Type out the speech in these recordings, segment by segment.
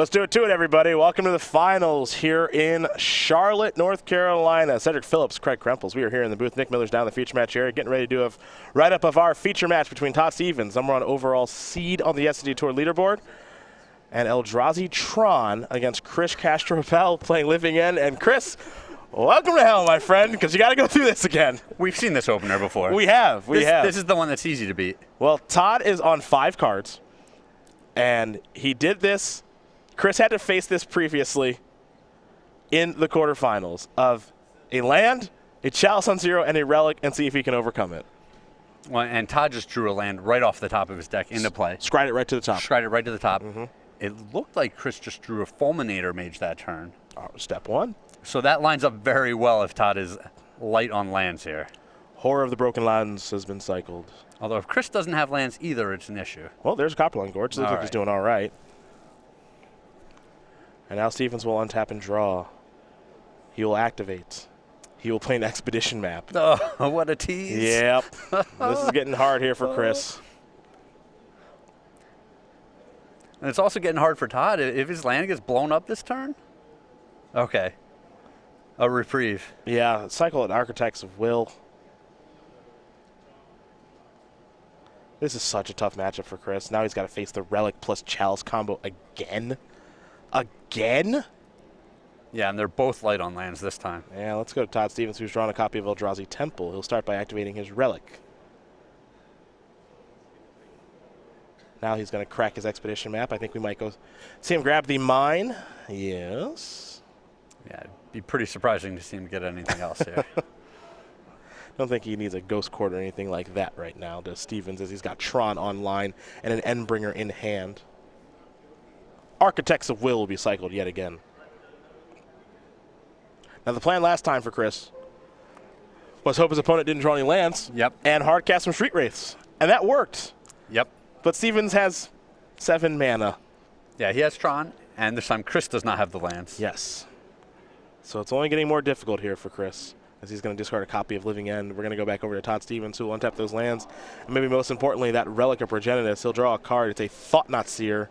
Let's do it to it, everybody. Welcome to the finals here in Charlotte, North Carolina. Cedric Phillips, Craig Krempels. We are here in the booth. Nick Miller's down in the feature match area, getting ready to do a write-up of our feature match between Todd Stevens, #1 overall seed on the SCG Tour leaderboard, and Eldrazi Tron against Chris Castro-Rappl playing Living End. And Chris, welcome to hell, my friend, because you got to go through this again. We've seen this opener before. We have. This is the one that's easy to beat. Well, Todd is on 5 cards, and he did this. Chris had to face this previously in the quarterfinals of a land, a Chalice on 0, and a Relic, and see if he can overcome it. Well, and Todd just drew a land right off the top of his deck into play. Scryed it right to the top. Scryed it right to the top. It looked like Chris just drew a Fulminator Mage that turn. Step 1. So that lines up very well if Todd is light on lands here. Horror of the Broken Lands has been cycled. Although if Chris doesn't have lands either, it's an issue. Well, there's Copperline Gorge. Looks like he's doing all right. And now Stevens will untap and draw. He will activate. He will play an Expedition map. Oh, what a tease. Yep. This is getting hard here for Chris. And it's also getting hard for Todd. If his land gets blown up this turn, okay. A reprieve. Yeah, cycle and Architects of Will. This is such a tough matchup for Chris. Now he's got to face the Relic plus Chalice combo again. Again? Yeah, and they're both light on lands this time. Yeah, let's go to Todd Stevens, who's drawn a copy of Eldrazi Temple. He'll start by activating his Relic. Now he's going to crack his Expedition map. I think we might go see him grab the Mine. Yes. Yeah, it'd be pretty surprising to see him get anything else here. I don't think he needs a Ghost Court or anything like that right now, does Stevens, as he's got Tron online and an Endbringer in hand. Architects of Will be cycled yet again. Now the plan last time for Chris was hope his opponent didn't draw any lands. Yep. And hard cast some Street Wraiths. And that worked. Yep. But Stevens has 7 mana. Yeah, he has Tron, and this time Chris does not have the lands. Yes. So it's only getting more difficult here for Chris, as he's going to discard a copy of Living End. We're going to go back over to Todd Stevens, who will untap those lands. And maybe most importantly, that Relic of Progenitus. He'll draw a card. It's a Thought-Knot Seer.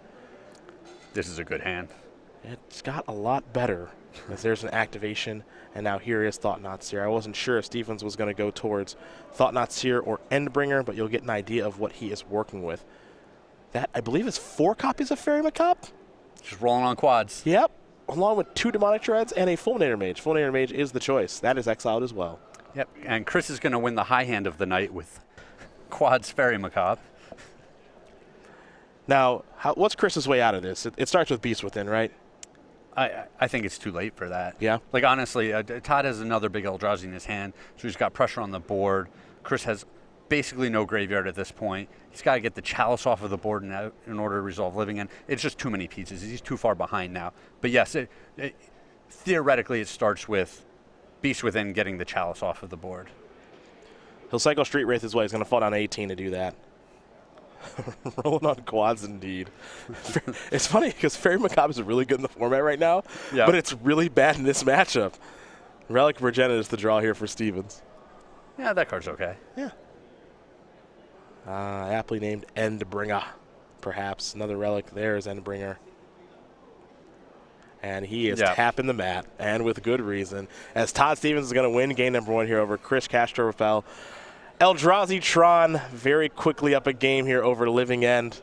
This is a good hand. It's got a lot better, as there's an activation, and now here is Thought-Knot Seer. I wasn't sure if Stevens was going to go towards Thought-Knot Seer or Endbringer, but you'll get an idea of what he is working with. That, I believe, is 4 copies of Fairy Macabre. Just rolling on quads. Yep, along with 2 Demonic Treads and a Fulminator Mage. Fulminator Mage is the choice. That is exiled as well. Yep, and Chris is going to win the high hand of the night with quads Fairy Macabre. Now, what's Chris's way out of this? It starts with Beast Within, right? I think it's too late for that. Yeah? Like, honestly, Todd has another big Eldrazi in his hand, so he's got pressure on the board. Chris has basically no graveyard at this point. He's got to get the Chalice off of the board in order to resolve Living End. It's just too many pieces. He's too far behind now. But yes, theoretically, it starts with Beast Within getting the Chalice off of the board. He'll cycle Street Wraith his way. He's going to fall down to 18 to do that. Rolling on quads, indeed. It's funny because Fairy Macabre is really good in the format right now, but it's really bad in this matchup. Relic Progenitus is the draw here for Stevens. Yeah, that card's okay. Yeah. Aptly named Endbringer, perhaps. Another Relic there is Endbringer. And he is tapping the mat, and with good reason, as Todd Stevens is going to win game #1 here over Chris Castro-Rappl. Eldrazi Tron very quickly up a game here over Living End.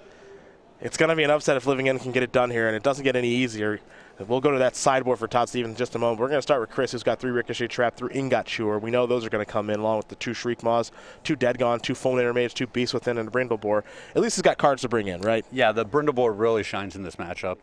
It's going to be an upset if Living End can get it done here, and it doesn't get any easier. We'll go to that sideboard for Todd Stevens in just a moment. We're going to start with Chris, who's got 3 Ricochet Trap, 3 Ingot Chewer. We know those are going to come in along with the 2 Shriek Maws, 2 Dead Gone, 2 Fulminator Mage, 2 Beast Within, and a Brindlebore. At least he's got cards to bring in, right? Yeah, the Brindlebore really shines in this matchup.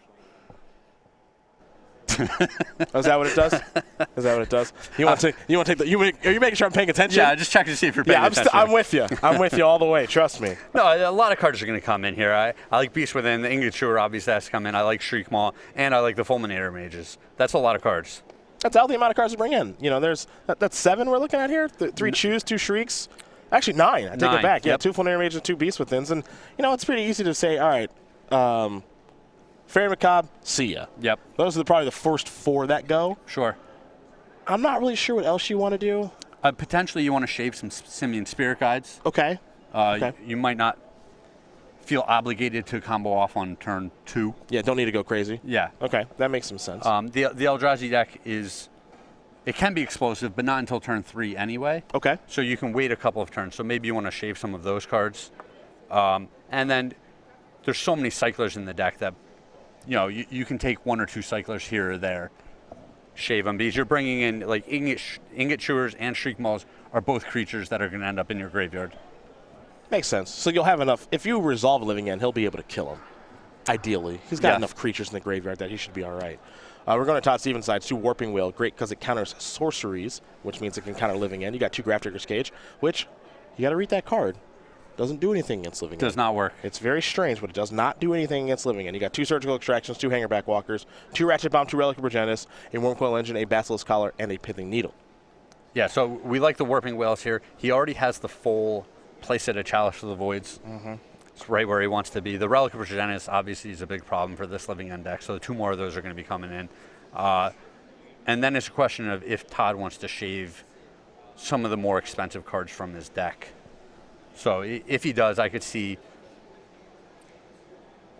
Oh, is that what it does? Is that what it does? You want to take the? Are you making sure I'm paying attention? Yeah, just checking to see if you're paying attention. I'm with you. I'm with you all the way. Trust me. No, a lot of cards are going to come in here. I like Beast Within. The Ingot Chewer obviously has to come in. I like Shriek Maw, and I like the Fulminator Mages. That's a lot of cards. That's all the amount of cards to bring in. You know, that's 7 we're looking at here. 3 Chews, 2 Shrieks. Actually, 9. I take it back. Yeah, 2 Fulminator Mages, 2 Beast Withins, and it's pretty easy to say. All right. Fairy Macabre, see ya. Yep. Those are probably the first 4 that go. Sure. I'm not really sure what else you want to do. Potentially you want to shave some Simian Spirit Guides. Okay. You might not feel obligated to combo off on turn 2. Yeah, don't need to go crazy. Yeah. Okay, that makes some sense. The Eldrazi deck it can be explosive, but not until turn 3 anyway. Okay. So you can wait a couple of turns. So maybe you want to shave some of those cards. And then there's so many cyclers in the deck that, you can take 1 or 2 cyclers here or there, shave them, because you're bringing in, like, Ingot Chewers and Shriek Mauls are both creatures that are going to end up in your graveyard. Makes sense. So you'll have enough. If you resolve Living End, he'll be able to kill him. Ideally. He's got enough creatures in the graveyard that he should be all right. We're going to Todd Stevens' side. 2 Warping Whale. Great because it counters sorceries, which means it can counter Living End. You got 2 Grafdigger's Cage, which you got to read that card. Doesn't do anything against Living End. Does not work. It's very strange, but it does not do anything against Living End. You got 2 Surgical Extractions, 2 Hangerback Walkers, 2 Ratchet Bomb, 2 Relic of Progenitus, a Wormcoil Engine, a Basilisk Collar, and a Pithing Needle. Yeah, so we like the Warping Whales here. He already has the full playset of Chalice of the Voids. It's right where he wants to be. The Relic of Progenitus obviously is a big problem for this Living End deck, so 2 more of those are going to be coming in. And then it's a question of if Todd wants to shave some of the more expensive cards from his deck. So if he does, I could see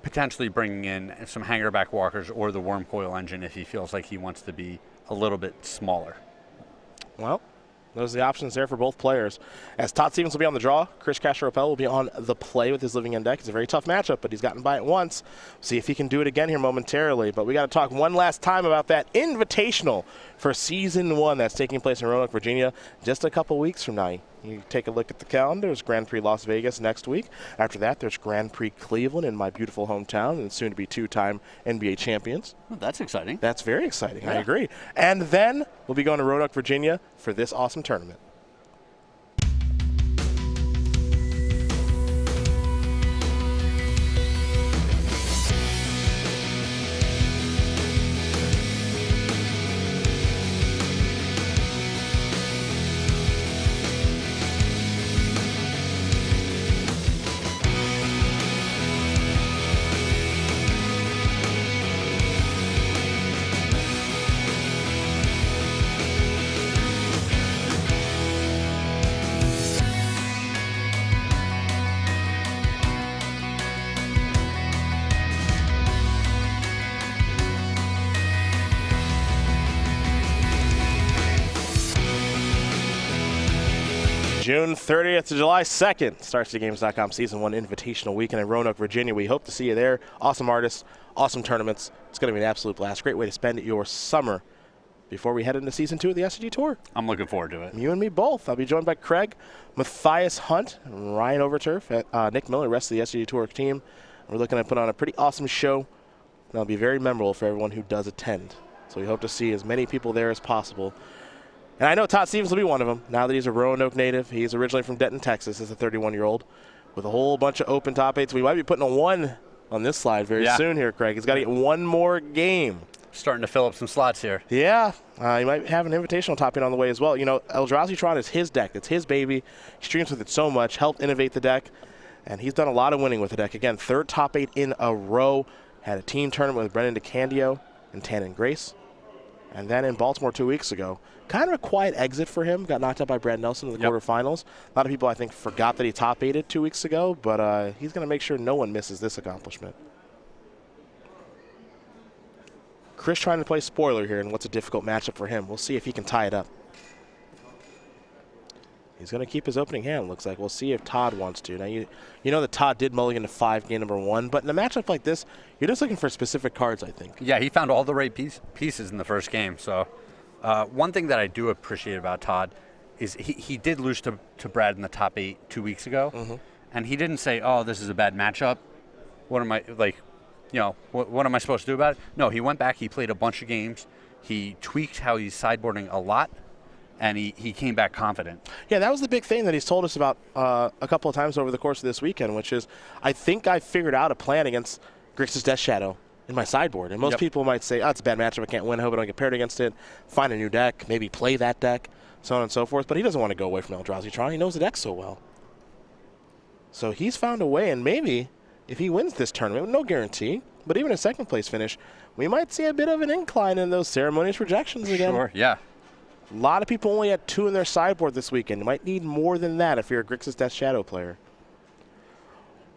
potentially bringing in some Hangerback Walkers or the Wormcoil Engine if he feels like he wants to be a little bit smaller. Well, those are the options there for both players. As Todd Stevens will be on the draw, Chris Castro-Rappl will be on the play with his Living End deck. It's a very tough matchup, but he's gotten by it once. See if he can do it again here momentarily. But we got to talk one last time about that Invitational for Season 1 that's taking place in Roanoke, Virginia, just a couple weeks from now. You take a look at the calendar. There's Grand Prix Las Vegas next week. After that, there's Grand Prix Cleveland in my beautiful hometown, and soon to be 2-time NBA champions. Well, that's exciting. That's very exciting. Yeah. I agree. And then we'll be going to Roanoke, Virginia for this awesome tournament. June 30th to July 2nd starts the Games.com Season 1 Invitational Weekend in Roanoke, Virginia. We hope to see you there. Awesome artists, awesome tournaments. It's going to be an absolute blast. Great way to spend your summer before we head into Season 2 of the SCG Tour. I'm looking forward to it. You and me both. I'll be joined by Craig, Matthias Hunt, and Ryan Overturf, Nick Miller, the rest of the SCG Tour team. We're looking to put on a pretty awesome show. That'll be very memorable for everyone who does attend. So we hope to see as many people there as possible. And I know Todd Stevens will be one of them. Now that he's a Roanoke native, he's originally from Denton, Texas, as a 31-year-old, with a whole bunch of open top 8s. We might be putting a 1 on this slide very soon here, Craig. He's got to get 1 more game. Starting to fill up some slots here. Yeah, he might have an invitational top 8 on the way as well. You know, Eldrazi Tron is his deck. It's his baby. He streams with it so much, helped innovate the deck, and he's done a lot of winning with the deck. Again, 3rd top 8 in a row. Had a team tournament with Brendan DeCandio and Tannen Grace. And then in Baltimore 2 weeks ago, kind of a quiet exit for him. Got knocked out by Brad Nelson in the quarterfinals. A lot of people, I think, forgot that he top 8'd 2 weeks ago, but he's going to make sure no one misses this accomplishment. Chris trying to play spoiler here, and what's a difficult matchup for him. We'll see if he can tie it up. He's going to keep his opening hand, looks like. We'll see if Todd wants to. Now, you know that Todd did mulligan to 5 game number 1, but in a matchup like this, you're just looking for specific cards, I think. Yeah, he found all the right pieces in the first game. So one thing that I do appreciate about Todd is he did lose to Brad in the top 8 2 weeks ago, and he didn't say, oh, this is a bad matchup. What am I, like, you know, what am I supposed to do about it? No, he went back, he played a bunch of games, he tweaked how he's sideboarding a lot, and he came back confident. Yeah, that was the big thing that he's told us about a couple of times over the course of this weekend, which is, I think I figured out a plan against Grixis Death Shadow in my sideboard. And most people might say, oh, it's a bad matchup, I can't win, I hope I don't get paired against it, find a new deck, maybe play that deck, so on and so forth. But he doesn't want to go away from Eldrazi Tron. He knows the deck so well. So he's found a way, and maybe if he wins this tournament, no guarantee, but even a second place finish, we might see a bit of an incline in those ceremonious rejections again. Sure, yeah. A lot of people only had 2 in their sideboard this weekend. You might need more than that if you're a Grixis Death Shadow player.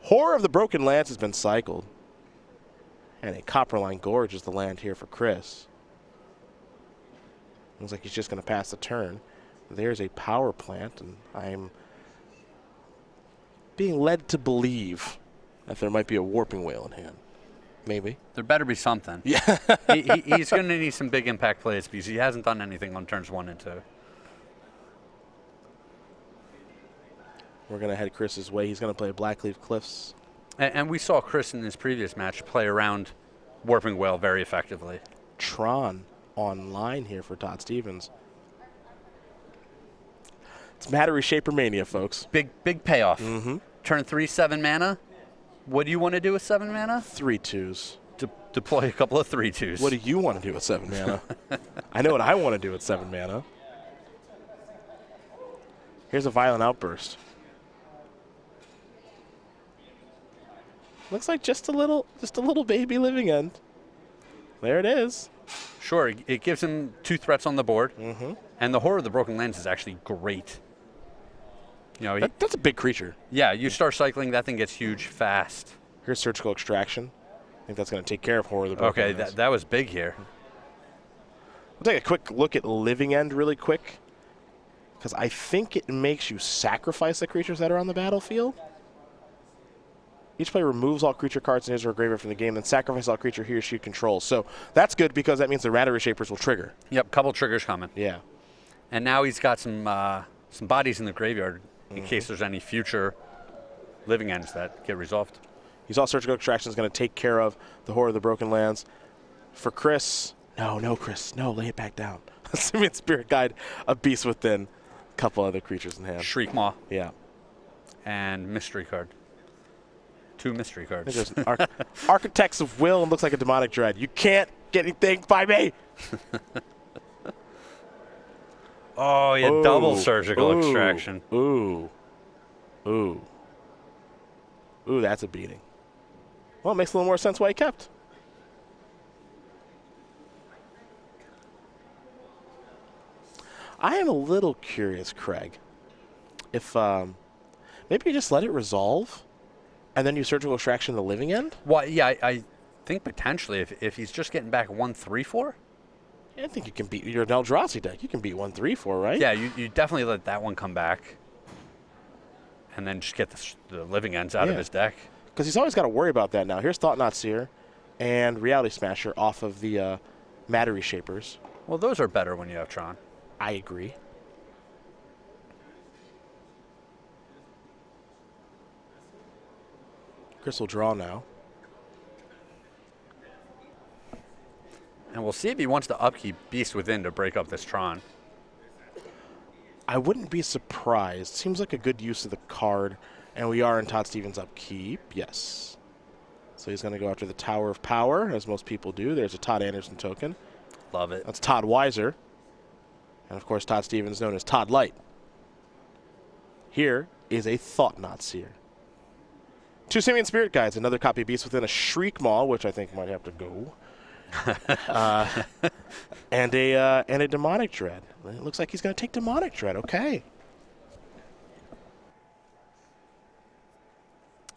Horror of the Broken Lance has been cycled. And a Copperline Gorge is the land here for Chris. Looks like he's just going to pass the turn. There's a power plant, and I'm being led to believe that there might be a Warping Whale in hand. Maybe. There better be something. Yeah. He's going to need some big impact plays because he hasn't done anything on turns 1 and 2. We're going to head Chris's way. He's going to play Blackleaf Cliffs. And we saw Chris in his previous match play around Warping Whale very effectively. Tron online here for Todd Stevens. It's Mattery Shaper Mania, folks. Big payoff. Mm-hmm. Turn 3, 7 mana. What do you want to do with 7 mana? 3 2s. Deploy a couple of 3/2s. What do you want to do with 7 mana? I know what I want to do with 7 mana. Here's a Violent Outburst. Looks like just a little baby Living End. There it is. Sure, it gives him 2 threats on the board, And the Horror of the Broken Lands is actually great. You know, that's a big creature. yeah, you start cycling, that thing gets huge fast. Here's Surgical Extraction. I think that's going to take care of Horror of the Broken Okay, Lands. that was big here. We'll take a quick look at Living End really quick, because I think it makes you sacrifice the creatures that are on the battlefield. Each player removes all creature cards in his or her graveyard from the game, then sacrifices all creature he or she controls. So that's good because that means the Mattery Shapers will trigger. Yep, couple triggers coming. Yeah. And now he's got some bodies in the graveyard in case there's any future Living Ends that get resolved. He's all Surgical Extraction is going to take care of the Horror of the Broken Lands. For Chris, no, Chris, no, lay it back down. Simian Spirit Guide, a Beast Within, a couple other creatures in hand. Shriekmaw Yeah. and Mystery card. 2 mystery cards. There's an Architects of Will and looks like a Demonic Dread. You can't get anything by me. Oh, yeah, double Surgical Extraction. Ooh, that's a beating. Well, it makes a little more sense why he kept. I am a little curious, Craig, if maybe you just let it resolve and then you Surgical Extraction the Living End? Well, yeah, I think potentially if he's just getting back 1/3/4. Yeah, I think you can beat your Eldrazi deck. You can beat 1/3/4, right? Yeah, you definitely let that one come back, and then just get the Living Ends out of his deck. Because he's always got to worry about that now. Here's Thought-Knot Seer and Reality Smasher off of the Mattery Shapers. Well, those are better when you have Tron. I agree. Chris will draw now. And we'll see if he wants to upkeep Beast Within to break up this Tron. I wouldn't be surprised. Seems like a good use of the card. And we are in Todd Stevens' upkeep. Yes. So he's going to go after the Tower of Power, as most people do. There's a Todd Anderson token. Love it. That's Todd Weiser. And, of course, Todd Stevens, known as Todd Light. Here is a Thought-Knot Seer. 2 Simian Spirit Guides, another copy of Beast Within, a Shriekmaw, which I think might have to go. And a Demonic Dread. It looks like he's going to take Demonic Dread. Okay.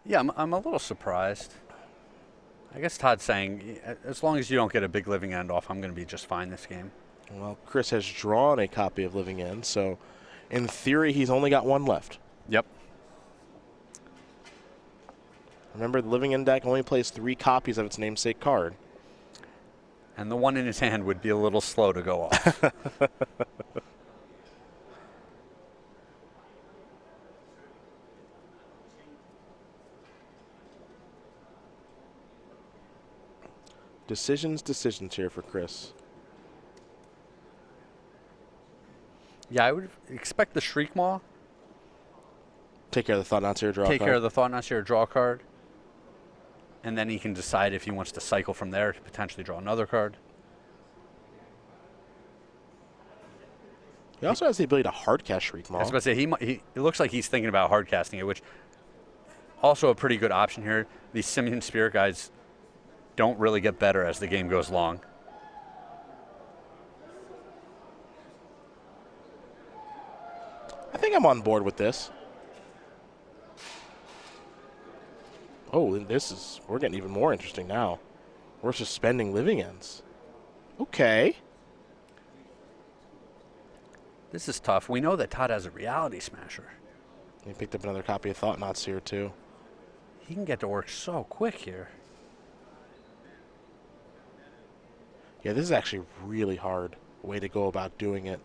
Yeah, I'm a little surprised. I guess Todd's saying, as long as you don't get a big Living End off, I'm going to be just fine this game. Well, Chris has drawn a copy of Living End, so in theory, he's only got 1 left. Yep. Remember, the Living End deck only plays 3 copies of its namesake card. And the one in his hand would be a little slow to go off. Decisions here for Chris. Yeah, I would expect the Shriekmaw. Take care of the Thought-Knot Seer, draw a Take card. care of the Thought-Knot Seer, draw a card. And then he can decide if he wants to cycle from there to potentially draw another card. He also has the ability to hardcast Shriekmaw. I was about to say, it looks like he's thinking about hardcasting it, which also a pretty good option here. These Simian Spirit Guides don't really get better as the game goes long. I think I'm on board with this. Oh, and we're getting even more interesting now. We're suspending living ends. Okay. This is tough. We know that Todd has a reality smasher. He picked up another copy of Thought Knots here, too. He can get to work so quick here. Yeah, this is actually a really hard way to go about doing it.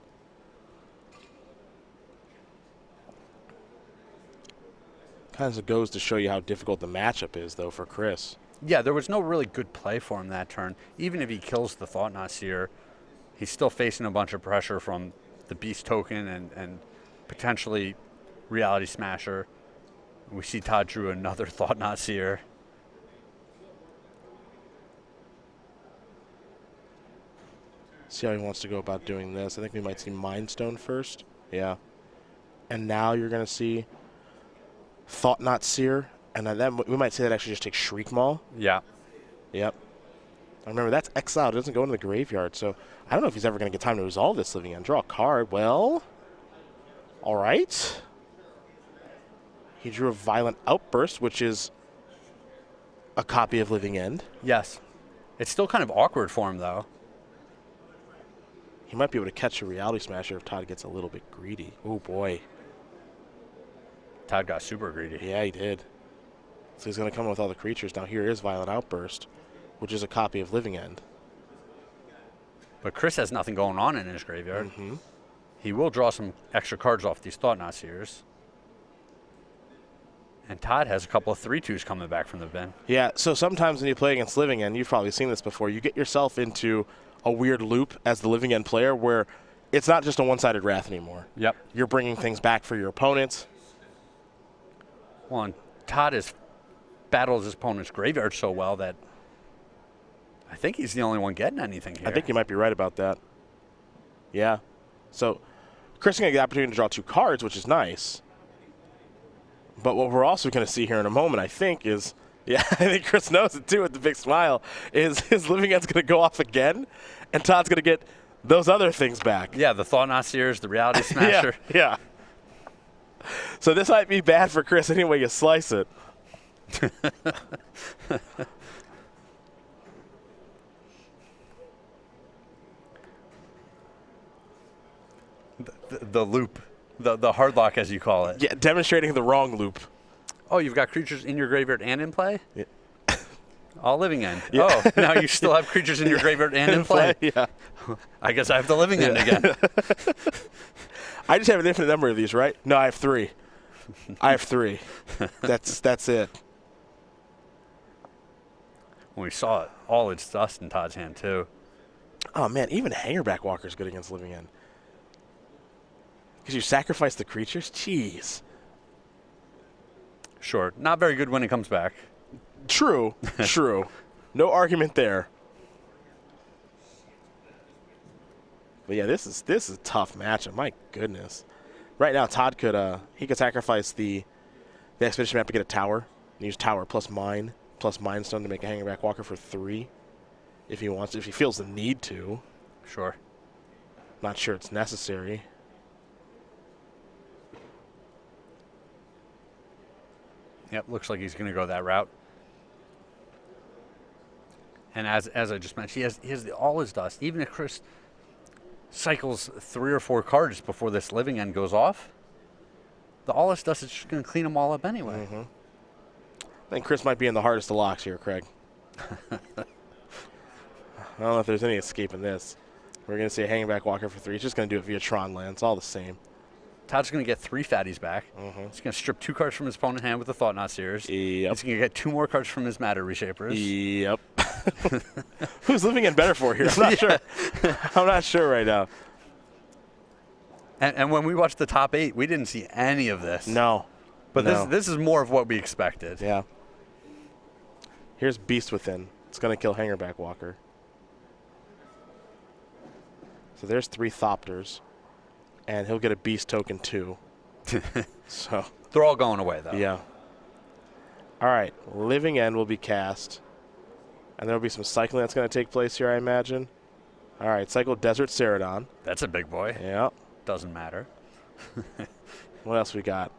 Kind of goes to show you how difficult the matchup is, though, for Chris. Yeah, there was no really good play for him that turn. Even if he kills the Thought Knot Seer, he's still facing a bunch of pressure from the Beast token and potentially Reality Smasher. We see Todd drew another Thought Knot Seer. See how he wants to go about doing this. I think we might see Mind Stone first. Yeah. And now you're going to see Thought Knot Seer. And then we might say that actually just takes Shriek Maul. Yeah. Yep. Remember, that's exiled. It doesn't go into the graveyard. So I don't know if he's ever going to get time to resolve this living end. Draw a card. Well, all right. He drew a Violent Outburst, which is a copy of Living End. Yes. It's still kind of awkward for him, though. He might be able to catch a Reality Smasher if Todd gets a little bit greedy. Oh, boy. Todd got super greedy. Yeah, he did. So he's going to come with all the creatures. Now here is Violent Outburst, which is a copy of Living End. But Chris has nothing going on in his graveyard. Mm-hmm. He will draw some extra cards off these Thought Knot Seers. And Todd has a couple of 3/2s coming back from the bin. Yeah, so sometimes when you play against Living End, you've probably seen this before, you get yourself into a weird loop as the Living End player where it's not just a one-sided wrath anymore. Yep. You're bringing things back for your opponents. Well, and Todd has battled his opponent's graveyard so well that I think he's the only one getting anything here. I think you might be right about that. Yeah. So Chris is going to get the opportunity to draw 2 cards, which is nice. But what we're also going to see here in a moment, I think, is, yeah, I think Chris knows it too with the big smile, is his Living End's going to go off again, and Todd's going to get those other things back. Yeah, the Thought Knot Seers, the Reality Smasher. Yeah. So this might be bad for Chris any way you slice it. The loop, the hard lock, as you call it. Yeah, demonstrating the wrong loop. Oh, you've got creatures in your graveyard and in play? Yeah. All Living End. Yeah. Oh, now you still have creatures in your graveyard and in play. Yeah. I guess I have the Living End again. I just have an infinite number of these, right? No, I have 3. I have 3. That's it. Well, we saw it. All its dust in Todd's hand, too. Oh, man, even Hangerback Walker's good against Living End. Because you sacrifice the creatures? Jeez. Sure. Not very good when it comes back. True. True. No argument there. But yeah, this is a tough matchup. My goodness. Right now, Todd could sacrifice the expedition map to get a tower. And use tower plus Mind Stone to make a Hangerback Walker for 3, if he wants, if he feels the need to. Sure. Not sure it's necessary. Yep, looks like he's going to go that route. And as I just mentioned, he has all his dust. Even if Chris cycles 3 or 4 cards before this Living End goes off, the all his dust is just going to clean them all up anyway. Mm-hmm. I think Chris might be in the hardest of locks here, Craig. I don't know if there's any escaping this. We're going to see a Hangback Walker for 3. He's just going to do it via Tron land. It's all the same. Todd's going to get 3 fatties back. Mm-hmm. He's going to strip 2 cards from his opponent's hand with the Thought Knot Seers. Yep. He's going to get 2 more cards from his Matter Reshapers. Yep. Who's Living End better for here? I'm not sure. I'm not sure right now. And when we watched the top 8, we didn't see any of this. No. But no. This is more of what we expected. Yeah. Here's Beast Within. It's going to kill Hangerback Walker. So there's 3 Thopters. And he'll get a Beast token too. So they're all going away, though. Yeah. All right. Living End will be cast. And there will be some cycling that's going to take place here, I imagine. All right. Cycle Desert Ceradon. That's a big boy. Yeah. Doesn't matter. What else we got?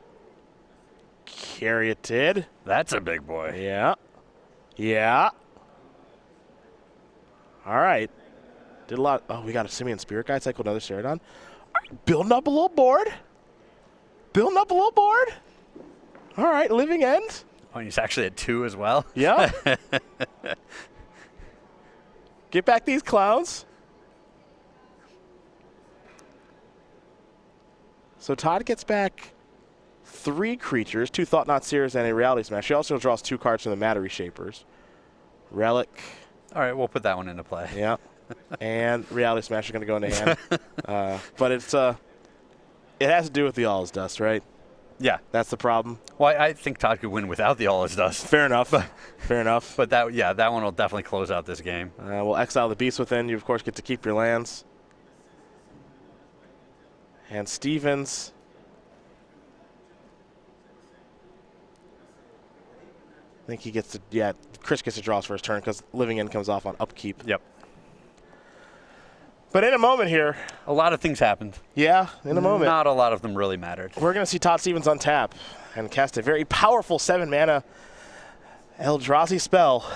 Carrieted. That's a big boy. Yeah. Yeah. All right. Did a lot. Oh, we got a Simian Spirit Guide cycle, another Ceradon. All right, building up a little board. Building up a little board. All right, Living End. Oh, he's actually at 2 as well. Yeah. Get back these clowns. So Todd gets back 3 creatures, 2 Thought-Knot Seers and a Reality Smash. He also draws 2 cards from the Matter Reshapers. Relic. All right, we'll put that one into play. Yeah. And Reality Smash is going to go into hand. But it has to do with the All is Dust, right? Yeah. That's the problem. Well, I think Todd could win without the All Is Dust. Fair enough. Fair enough. But that one will definitely close out this game. We'll exile the Beast Within. You, of course, get to keep your lands. And Stevens. I think he gets to, Chris gets to draw his first turn because Living End comes off on upkeep. Yep. But in a moment here. A lot of things happened. Yeah, in a moment. Not a lot of them really mattered. We're going to see Todd Stevens untap and cast a very powerful 7-mana Eldrazi spell.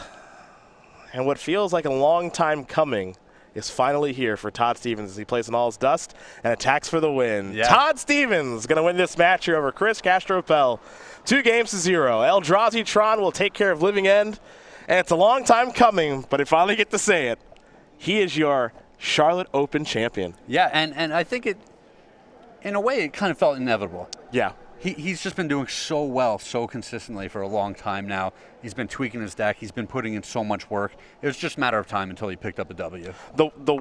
And what feels like a long time coming is finally here for Todd Stevens as he plays an All Is Dust and attacks for the win. Yeah. Todd Stevens going to win this match here over Chris Castro-Rappl. 2-0. Eldrazi Tron will take care of Living End. And it's a long time coming, but I finally get to say it. He is your Charlotte Open champion. Yeah, and I think in a way, it kind of felt inevitable. Yeah. He's just been doing so well, so consistently for a long time now. He's been tweaking his deck. He's been putting in so much work. It was just a matter of time until he picked up a W. The